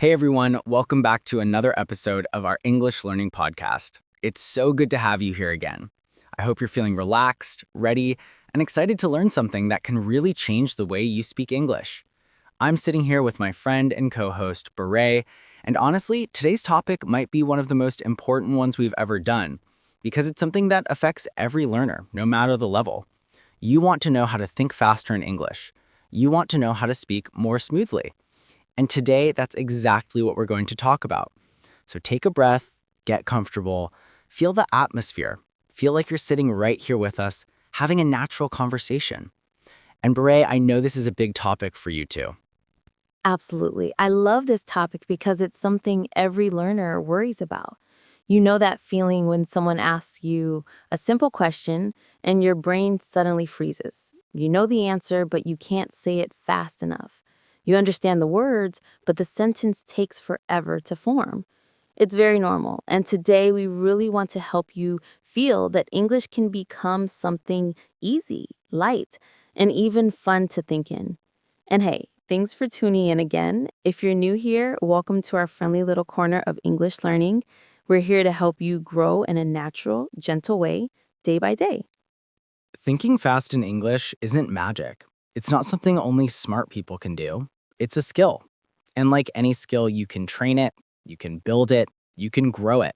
Hey everyone, welcome back to another episode of our English Learning Podcast. It's so good to have you here again. I hope you're feeling relaxed, ready, and excited to learn something that can really change the way you speak English. I'm sitting here with my friend and co-host, Borey, and honestly, today's topic might be one of the most important ones we've ever done, because it's something that affects every learner, no matter the level. You want to know how to think faster in English. You want to know how to speak more smoothly. And today, that's exactly what we're going to talk about. So take a breath, get comfortable, feel the atmosphere, feel like you're sitting right here with us, having a natural conversation. And Borey, I know this is a big topic for you too. Absolutely. I love this topic because it's something every learner worries about. You know that feeling when someone asks you a simple question and your brain suddenly freezes. You know the answer, but you can't say it fast enough. You understand the words, but the sentence takes forever to form. It's very normal, and today we really want to help you feel that English can become something easy, light, and even fun to think in. And hey, thanks for tuning in again. If you're new here, welcome to our friendly little corner of English learning. We're here to help you grow in a natural, gentle way, day by day. Thinking fast in English isn't magic. It's not something only smart people can do. It's a skill. And like any skill, you can train it, you can build it, you can grow it.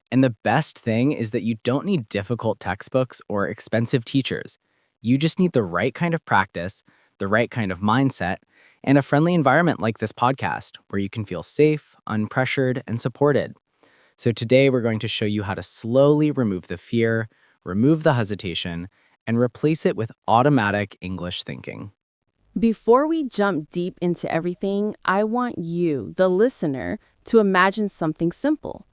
And the best thing is that you don't need difficult textbooks or expensive teachers. You just need the right kind of practice, the right kind of mindset, and a friendly environment like this podcast where you can feel safe, unpressured, and supported. So today we're going to show you how to slowly remove the fear, remove the hesitation, and replace it with automatic English thinking. Before we jump deep into everything, I want you, the listener, to imagine something simple.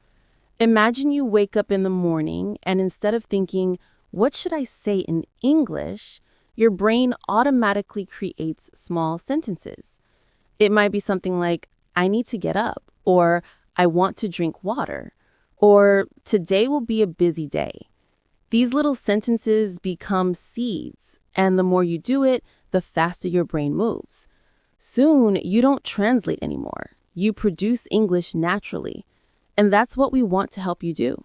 Imagine you wake up in the morning and instead of thinking, what should I say in English? Your brain automatically creates small sentences. It might be something like, I need to get up, or I want to drink water, or today will be a busy day. These little sentences become seeds, and the more you do it, the faster your brain moves. Soon, you don't translate anymore. You produce English naturally. And that's what we want to help you do.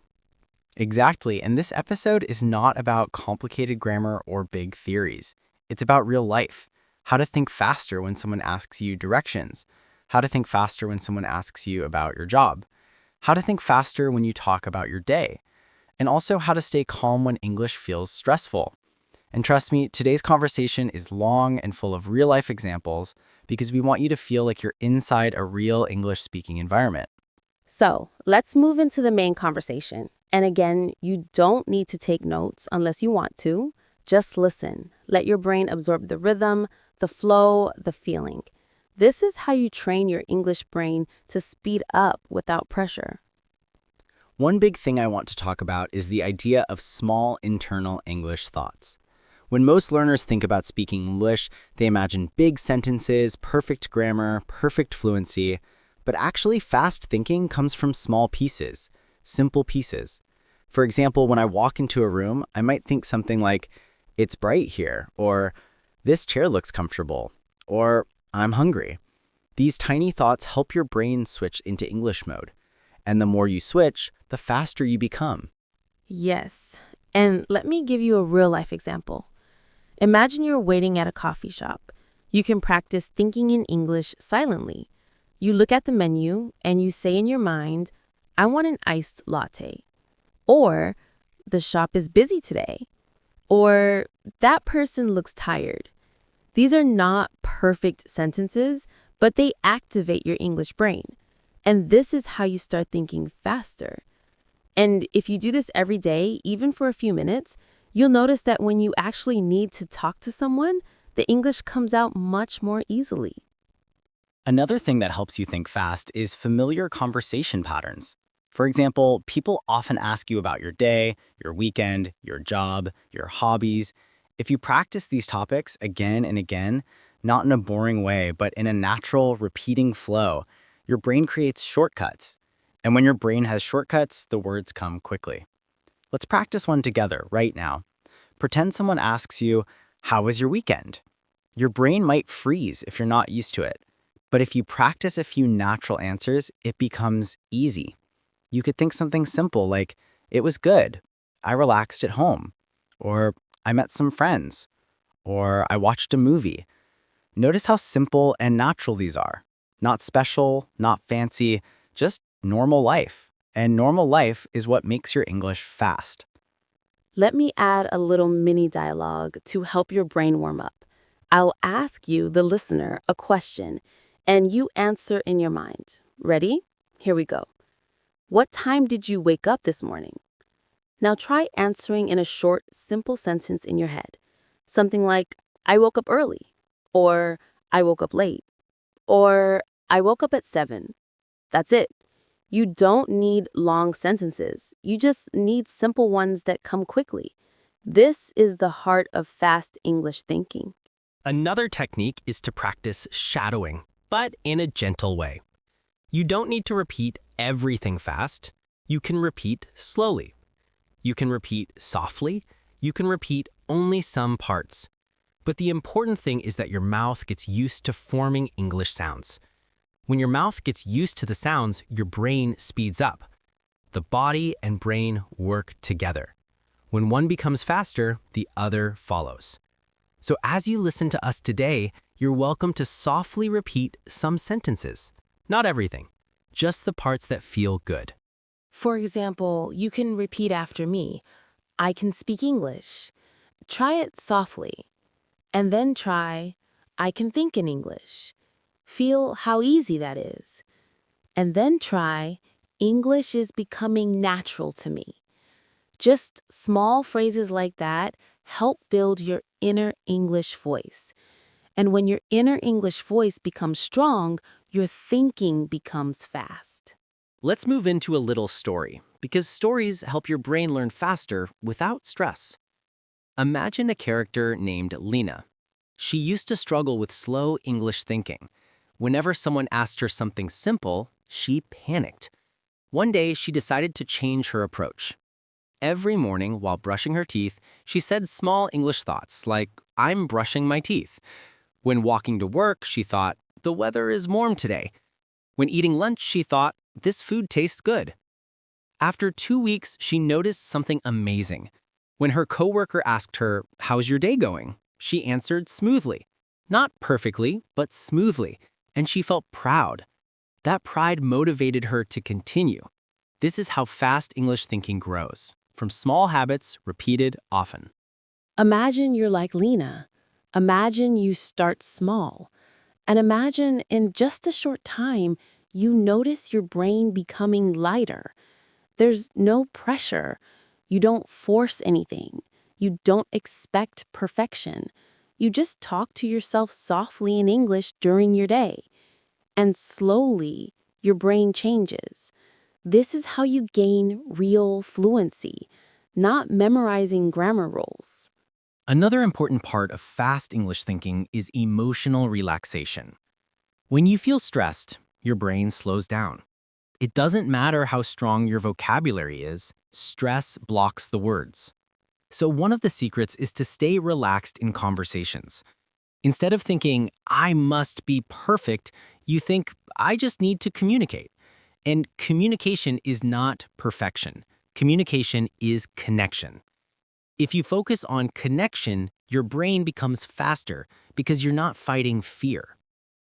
Exactly, and this episode is not about complicated grammar or big theories. It's about real life. How to think faster when someone asks you directions. How to think faster when someone asks you about your job. How to think faster when you talk about your day. And also how to stay calm when English feels stressful. And trust me, today's conversation is long and full of real-life examples because we want you to feel like you're inside a real English-speaking environment. So let's move into the main conversation. And again, you don't need to take notes unless you want to. Just listen. Let your brain absorb the rhythm, the flow, the feeling. This is how you train your English brain to speed up without pressure. One big thing I want to talk about is the idea of small internal English thoughts. When most learners think about speaking English, they imagine big sentences, perfect grammar, perfect fluency, but actually fast thinking comes from small pieces, simple pieces. For example, when I walk into a room, I might think something like, it's bright here, or this chair looks comfortable, or I'm hungry. These tiny thoughts help your brain switch into English mode. And the more you switch, the faster you become. Yes. And let me give you a real life example. Imagine you're waiting at a coffee shop. You can practice thinking in English silently. You look at the menu and you say in your mind, I want an iced latte. Or, the shop is busy today. Or, that person looks tired. These are not perfect sentences, but they activate your English brain. And this is how you start thinking faster. And if you do this every day, even for a few minutes, you'll notice that when you actually need to talk to someone, the English comes out much more easily. Another thing that helps you think fast is familiar conversation patterns. For example, people often ask you about your day, your weekend, your job, your hobbies. If you practice these topics again and again, not in a boring way, but in a natural, repeating flow, your brain creates shortcuts. And when your brain has shortcuts, the words come quickly. Let's practice one together right now. Pretend someone asks you, how was your weekend? Your brain might freeze if you're not used to it. But if you practice a few natural answers, it becomes easy. You could think something simple like, it was good, I relaxed at home, or I met some friends, or I watched a movie. Notice how simple and natural these are. Not special, not fancy, just normal life. And normal life is what makes your English fast. Let me add a little mini dialogue to help your brain warm up. I'll ask you, the listener, a question, and you answer in your mind. Ready? Here we go. What time did you wake up this morning? Now try answering in a short, simple sentence in your head. Something like, I woke up early, or I woke up late, or I woke up at 7. That's it. You don't need long sentences. You just need simple ones that come quickly. This is the heart of fast English thinking. Another technique is to practice shadowing, but in a gentle way. You don't need to repeat everything fast. You can repeat slowly. You can repeat softly. You can repeat only some parts. But the important thing is that your mouth gets used to forming English sounds. When your mouth gets used to the sounds, your brain speeds up. The body and brain work together. When one becomes faster, the other follows. So as you listen to us today, you're welcome to softly repeat some sentences. Not everything, just the parts that feel good. For example, you can repeat after me, I can speak English. Try it softly. And then try, I can think in English. Feel how easy that is. And then try, English is becoming natural to me. Just small phrases like that help build your inner English voice. And when your inner English voice becomes strong, your thinking becomes fast. Let's move into a little story, because stories help your brain learn faster without stress. Imagine a character named Lena. She used to struggle with slow English thinking. Whenever someone asked her something simple, she panicked. One day, she decided to change her approach. Every morning, while brushing her teeth, she said small English thoughts like, I'm brushing my teeth. When walking to work, she thought, the weather is warm today. When eating lunch, she thought, this food tastes good. After 2 weeks, she noticed something amazing. When her coworker asked her, how's your day going? She answered smoothly. Not perfectly, but smoothly. And she felt proud. That pride motivated her to continue. This is how fast English thinking grows, from small habits repeated often. Imagine you're like Lena. Imagine you start small. And imagine in just a short time, you notice your brain becoming lighter. There's no pressure. You don't force anything. You don't expect perfection. You just talk to yourself softly in English during your day. And slowly, your brain changes. This is how you gain real fluency, not memorizing grammar rules. Another important part of fast English thinking is emotional relaxation. When you feel stressed, your brain slows down. It doesn't matter how strong your vocabulary is, stress blocks the words. So one of the secrets is to stay relaxed in conversations. Instead of thinking, I must be perfect, you think, I just need to communicate. And communication is not perfection. Communication is connection. If you focus on connection, your brain becomes faster because you're not fighting fear.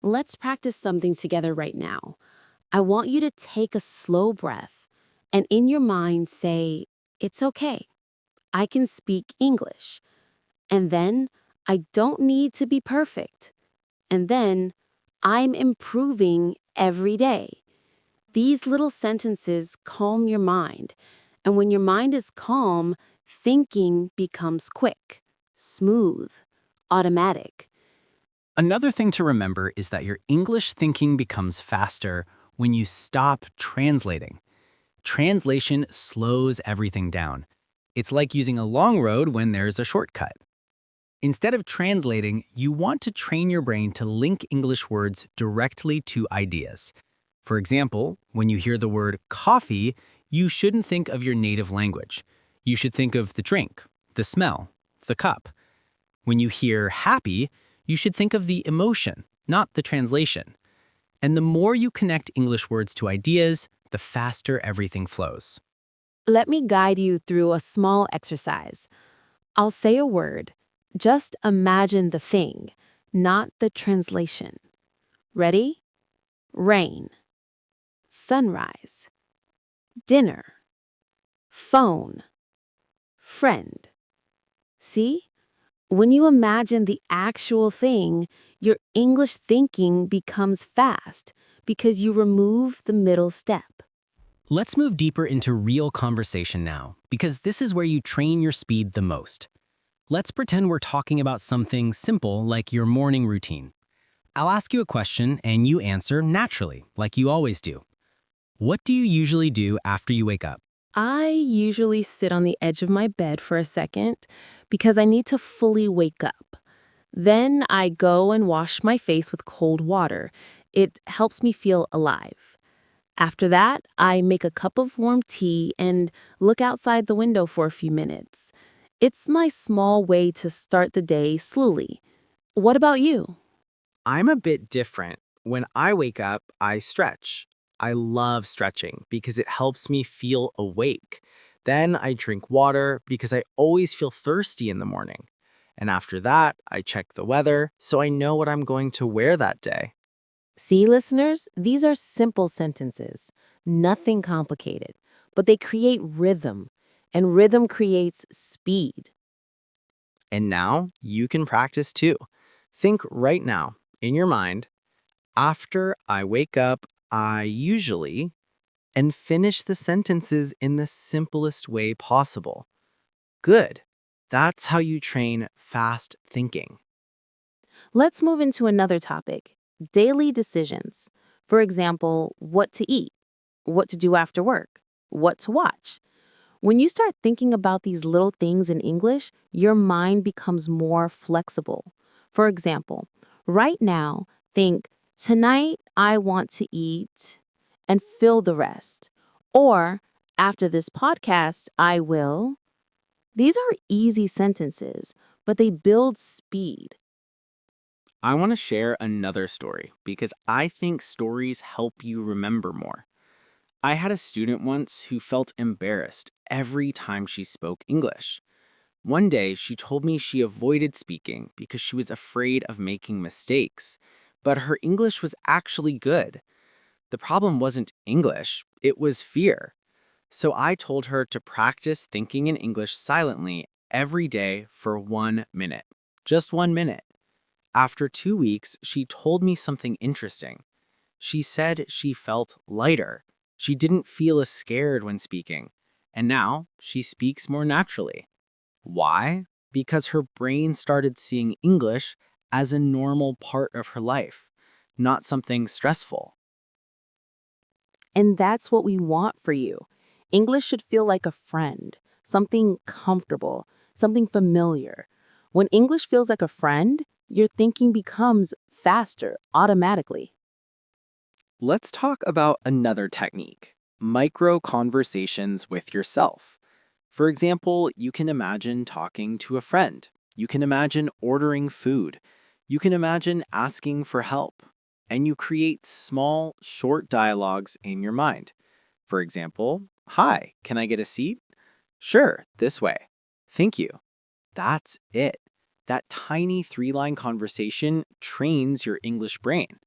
Let's practice something together right now. I want you to take a slow breath and in your mind say, it's okay. I can speak English. And then, I don't need to be perfect. And then, I'm improving every day. These little sentences calm your mind. And when your mind is calm, thinking becomes quick, smooth, automatic. Another thing to remember is that your English thinking becomes faster when you stop translating. Translation slows everything down. It's like using a long road when there's a shortcut. Instead of translating, you want to train your brain to link English words directly to ideas. For example, when you hear the word coffee, you shouldn't think of your native language. You should think of the drink, the smell, the cup. When you hear happy, you should think of the emotion, not the translation. And the more you connect English words to ideas, the faster everything flows. Let me guide you through a small exercise. I'll say a word. Just imagine the thing, not the translation. Ready? Rain, sunrise, dinner, phone, friend. See? When you imagine the actual thing, your English thinking becomes fast because you remove the middle step. Let's move deeper into real conversation now, because this is where you train your speed the most. Let's pretend we're talking about something simple like your morning routine. I'll ask you a question and you answer naturally, like you always do. What do you usually do after you wake up? I usually sit on the edge of my bed for a second because I need to fully wake up. Then I go and wash my face with cold water. It helps me feel alive. After that, I make a cup of warm tea and look outside the window for a few minutes. It's my small way to start the day slowly. What about you? I'm a bit different. When I wake up, I stretch. I love stretching because it helps me feel awake. Then I drink water because I always feel thirsty in the morning. And after that, I check the weather so I know what I'm going to wear that day. See, listeners, these are simple sentences, nothing complicated, but they create rhythm, and rhythm creates speed. And now you can practice too. Think right now in your mind, after I wake up, I usually, and finish the sentences in the simplest way possible. Good. That's how you train fast thinking. Let's move into another topic, daily decisions. For example, what to eat, what to do after work, what to watch. When you start thinking about these little things in English, your mind becomes more flexible. For example, right now, think, tonight I want to eat, and fill the rest. Or, after this podcast, I will. These are easy sentences, but they build speed. I want to share another story because I think stories help you remember more. I had a student once who felt embarrassed every time she spoke English. One day, she told me she avoided speaking because she was afraid of making mistakes, but her English was actually good. The problem wasn't English, it was fear. So I told her to practice thinking in English silently every day for 1 minute. Just 1 minute. After 2 weeks, she told me something interesting. She said she felt lighter. She didn't feel as scared when speaking. And now she speaks more naturally. Why? Because her brain started seeing English as a normal part of her life, not something stressful. And that's what we want for you. English should feel like a friend, something comfortable, something familiar. When English feels like a friend, your thinking becomes faster automatically. Let's talk about another technique, micro conversations with yourself. For example, you can imagine talking to a friend. You can imagine ordering food. You can imagine asking for help. And you create small, short dialogues in your mind. For example, hi, can I get a seat? Sure, this way. Thank you. That's it. That tiny 3-line conversation trains your English brain.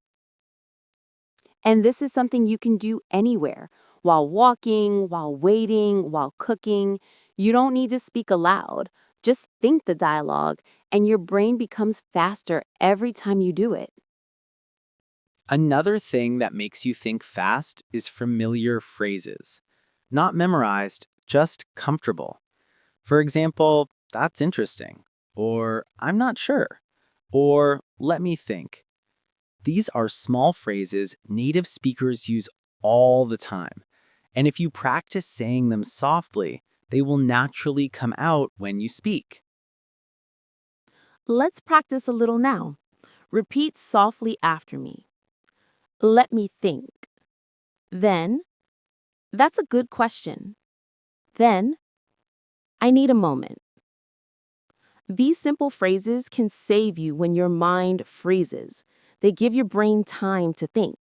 And this is something you can do anywhere, while walking, while waiting, while cooking. You don't need to speak aloud. Just think the dialogue, and your brain becomes faster every time you do it. Another thing that makes you think fast is familiar phrases. Not memorized, just comfortable. For example, that's interesting. Or I'm not sure. Or let me think. These are small phrases native speakers use all the time. And if you practice saying them softly, they will naturally come out when you speak. Let's practice a little now. Repeat softly after me. Let me think. Then, that's a good question. Then, I need a moment. These simple phrases can save you when your mind freezes. They give your brain time to think.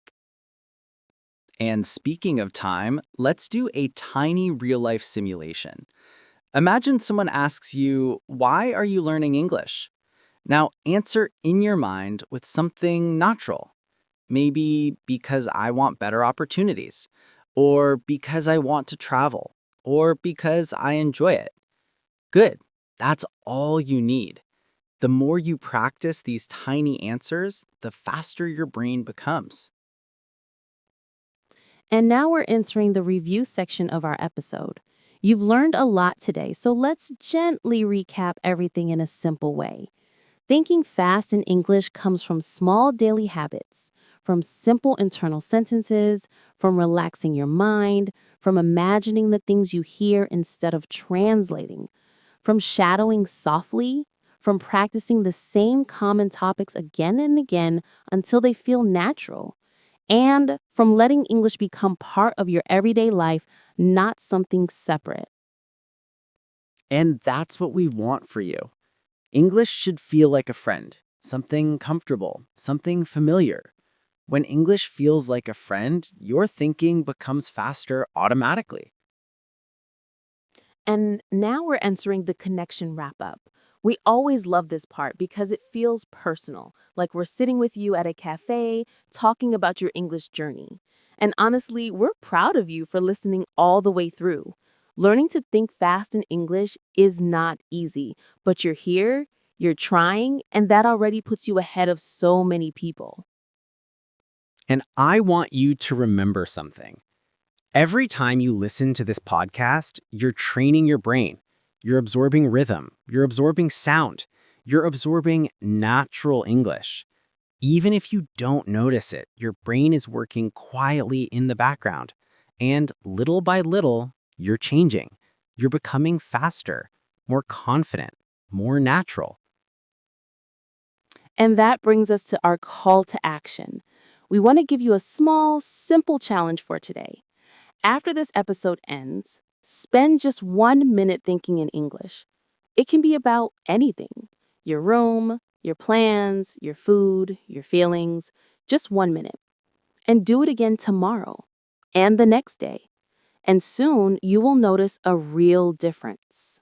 And speaking of time, let's do a tiny real-life simulation. Imagine someone asks you, "Why are you learning English?" Now, answer in your mind with something natural. Maybe because I want better opportunities, or because I want to travel, or because I enjoy it. Good. That's all you need. The more you practice these tiny answers, the faster your brain becomes. And now we're entering the review section of our episode. You've learned a lot today, so let's gently recap everything in a simple way. Thinking fast in English comes from small daily habits, from simple internal sentences, from relaxing your mind, from imagining the things you hear instead of translating, from shadowing softly, from practicing the same common topics again and again until they feel natural, and from letting English become part of your everyday life, not something separate. And that's what we want for you. English should feel like a friend, something comfortable, something familiar. When English feels like a friend, your thinking becomes faster automatically. And now we're entering the connection wrap up. We always love this part because it feels personal, like we're sitting with you at a cafe talking about your English journey. And honestly, we're proud of you for listening all the way through. Learning to think fast in English is not easy, but you're here, you're trying, and that already puts you ahead of so many people. And I want you to remember something. Every time you listen to this podcast, you're training your brain. You're absorbing rhythm. You're absorbing sound. You're absorbing natural English. Even if you don't notice it, your brain is working quietly in the background. And little by little, you're changing. You're becoming faster, more confident, more natural. And that brings us to our call to action. We want to give you a small, simple challenge for today. After this episode ends, spend just 1 minute thinking in English. It can be about anything: your room, your plans, your food, your feelings. Just 1 minute. And do it again tomorrow and the next day. And soon you will notice a real difference.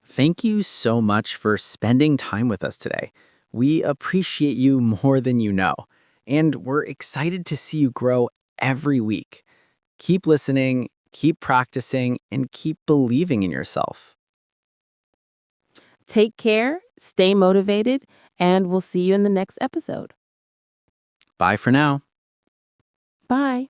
Thank you so much for spending time with us today. We appreciate you more than you know, and we're excited to see you grow every week. Keep listening, keep practicing, and keep believing in yourself. Take care, stay motivated, and we'll see you in the next episode. Bye for now. Bye.